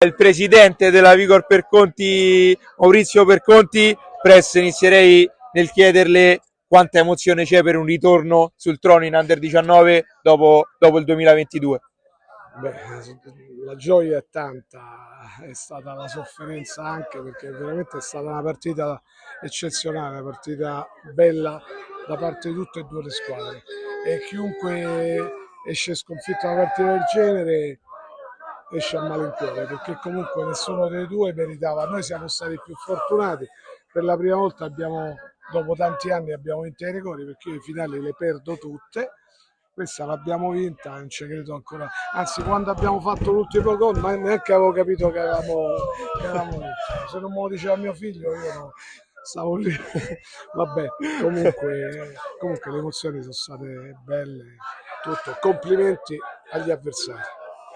il presidente della Vigor Perconti, Maurizio Perconti. Press, inizierei nel chiederle quanta emozione c'è per un ritorno sul trono in Under 19 dopo il 2022. Beh, la gioia è tanta, è stata la sofferenza anche perché veramente è stata una partita eccezionale, una partita bella da parte di tutte e due le squadre e chiunque esce sconfitto da una partita del genere esce a malincuore perché comunque nessuno dei due meritava. Noi siamo stati più fortunati, per la prima volta dopo tanti anni abbiamo vinto i rigori perché io i finali le perdo tutte. Questa l'abbiamo vinta, non ci credo ancora. Anzi, quando abbiamo fatto l'ultimo gol, ma neanche avevo capito che avevamo vinto. Se non me lo diceva mio figlio, io no, stavo lì. Vabbè, comunque le emozioni sono state belle. Tutto. Complimenti agli avversari.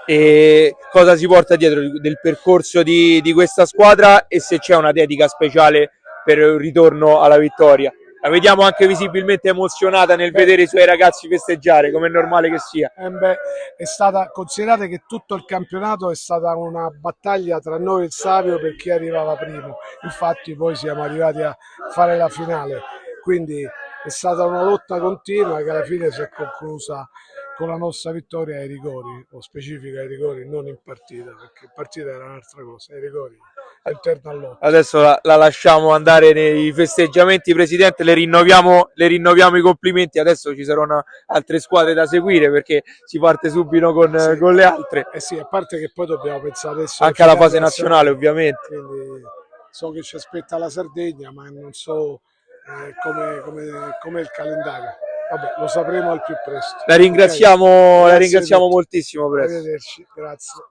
E cosa si porta dietro del percorso di questa squadra e se c'è una dedica speciale per il ritorno alla vittoria. La vediamo anche visibilmente emozionata nel vedere i suoi ragazzi festeggiare, come è normale che sia. È stata, considerate che tutto il campionato è stata una battaglia tra noi e il Savio per chi arrivava primo, infatti poi siamo arrivati a fare la finale, quindi è stata una lotta continua che alla fine si è conclusa con la nostra vittoria ai rigori, o specifica ai rigori, non in partita, perché in partita era un'altra cosa, ai rigori all'interno all'otto. Adesso la lasciamo andare nei festeggiamenti, Presidente, le rinnoviamo i complimenti, adesso ci saranno altre squadre da seguire perché si parte subito con le altre. Sì, a parte che poi dobbiamo pensare adesso anche alla fase nazionale ovviamente. Quindi so che ci aspetta la Sardegna, ma non so come il calendario. Vabbè, lo sapremo al più presto. La ringraziamo Okay? moltissimo. Arrivederci, grazie.